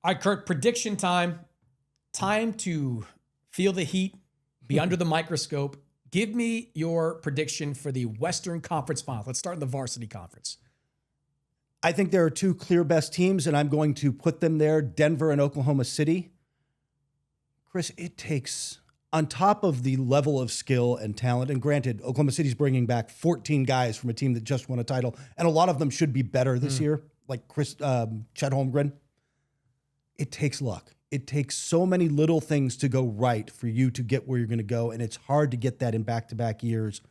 All right, Kurt, prediction time. Time to feel the heat, be under the microscope. Give me your prediction for the Western Conference Final. Let's start in the varsity conference. I think there are two clear best teams, and I'm going to put them there, Denver and Oklahoma City. Chris, it takes, on top of the level of skill and talent, and granted, Oklahoma City's bringing back 14 guys from a team that just won a title, and a lot of them should be better this year, like Chet Holmgren. It takes luck. It takes so many little things to go right for you to get where you're going to go, and it's hard to get that in back-to-back years.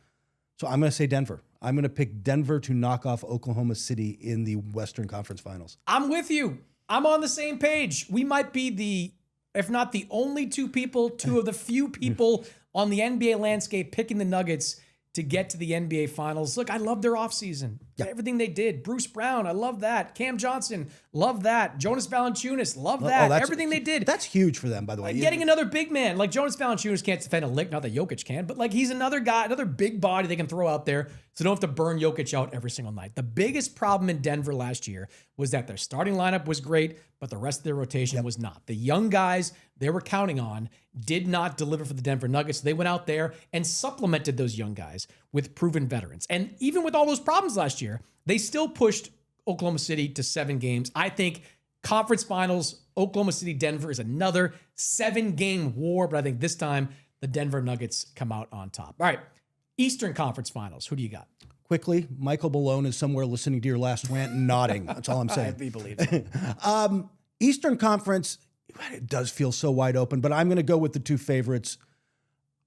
So I'm going to say Denver. I'm going to pick Denver to knock off Oklahoma City in the Western Conference Finals. I'm with you. I'm on the same page. We might be if not the only two of the few people on the NBA landscape picking the Nuggets to get to the NBA Finals. Look, I love their offseason. Everything they did. Bruce Brown, I love that. Cam Johnson, love that. Jonas Valanciunas, love that. Everything they did. That's huge for them, by the way. Getting another big man. Like Jonas Valanciunas can't defend a lick, not that Jokic can, but like he's another guy, another big body they can throw out there so they don't have to burn Jokic out every single night. The biggest problem in Denver last year was that their starting lineup was great, but the rest of their rotation was not. The young guys they were counting on did not deliver for the Denver Nuggets. They went out there and supplemented those young guys with proven veterans. And even with all those problems last year, they still pushed Oklahoma City to 7 games. I think conference finals, Oklahoma City, Denver is another 7-game war, but I think this time the Denver Nuggets come out on top. All right, Eastern Conference Finals. Who do you got? Quickly, Michael Malone is somewhere listening to your last rant and nodding. That's all I'm saying. I believe it. Eastern Conference, it does feel so wide open, but I'm going to go with the two favorites.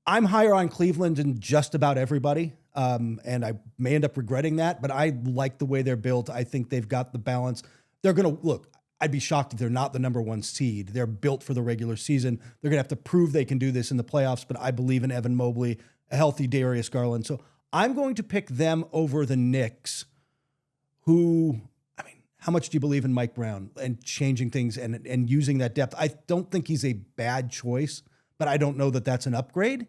I'm higher on Cleveland than just about everybody, and I may end up regretting that, but I like the way they're built. I think they've got the balance. They're going to, look, I'd be shocked if they're not the number 1 seed. They're built for the regular season. They're going to have to prove they can do this in the playoffs, but I believe in Evan Mobley, a healthy Darius Garland. So I'm going to pick them over the Knicks, who, I mean, how much do you believe in Mike Brown and changing things and using that depth? I don't think he's a bad choice, but I don't know that that's an upgrade.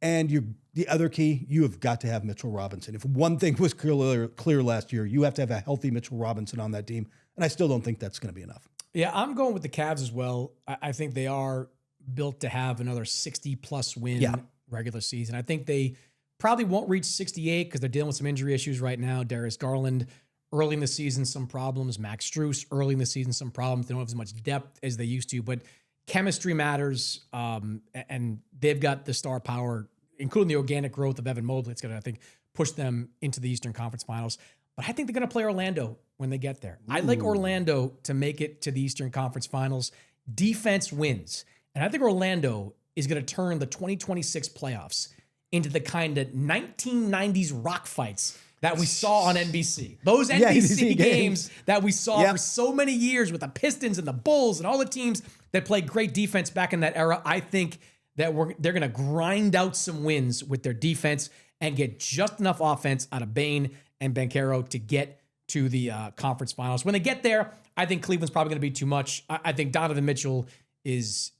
And the other key, you have got to have Mitchell Robinson. If one thing was clear last year, you have to have a healthy Mitchell Robinson on that team. And I still don't think that's going to be enough. Yeah, I'm going with the Cavs as well. I think they are built to have another 60-plus win regular season. I think they probably won't reach 68 because they're dealing with some injury issues right now. Darius Garland, early in the season, some problems. Max Strus, early in the season, some problems. They don't have as much depth as they used to, but chemistry matters, and they've got the star power, including the organic growth of Evan Mobley. It's going to, I think, push them into the Eastern Conference Finals. But I think they're going to play Orlando when they get there. I like Orlando to make it to the Eastern Conference Finals. Defense wins. And I think Orlando is going to turn the 2026 playoffs into the kind of 1990s rock fights that we saw on NBC. Those NBC games that we saw for so many years with the Pistons and the Bulls and all the teams that played great defense back in that era. I think that they're going to grind out some wins with their defense and get just enough offense out of Bane and Banchero to get to the conference finals. When they get there, I think Cleveland's probably going to be too much. I think Donovan Mitchell is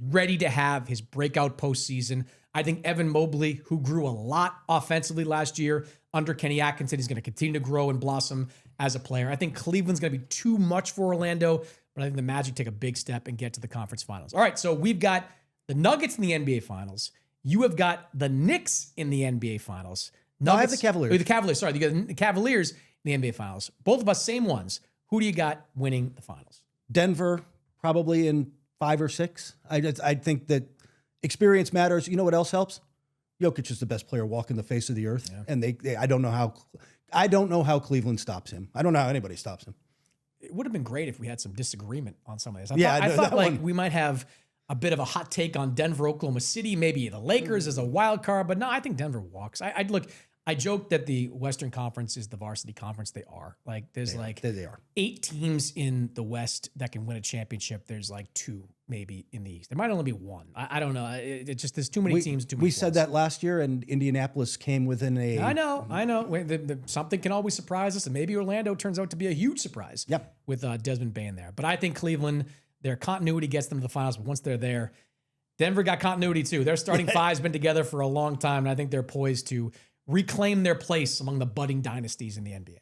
ready to have his breakout postseason. I think Evan Mobley, who grew a lot offensively last year under Kenny Atkinson, is going to continue to grow and blossom as a player. I think Cleveland's going to be too much for Orlando, but I think the Magic take a big step and get to the conference finals. All right, so we've got the Nuggets in the NBA Finals. You have got the Knicks in the NBA Finals. No, I have the Cavaliers. The Cavaliers, sorry. You got the Cavaliers in the NBA Finals. Both of us, same ones. Who do you got winning the finals? Denver, probably in 5 or 6. I think that experience matters. You know what else helps? Jokic is the best player walking the face of the earth, and I don't know how Cleveland stops him. I don't know how anybody stops him. It would have been great if we had some disagreement on some of this. I thought like we might have a bit of a hot take on Denver, Oklahoma City, maybe the Lakers as a wild card, but no, I think Denver walks. I joke that the Western Conference is the varsity conference. They are. Like there's 8 teams in the West that can win a championship. There's like 2 maybe in the East. There might only be 1. I don't know. It just there's too many teams. Too many. We said that last year, and Indianapolis came within a. I know. Something can always surprise us, and maybe Orlando turns out to be a huge surprise. Yep. With Desmond Bane there, but I think Cleveland, their continuity gets them to the finals. But once they're there, Denver got continuity too. Their starting five's been together for a long time, and I think they're poised to reclaim their place among the budding dynasties in the NBA.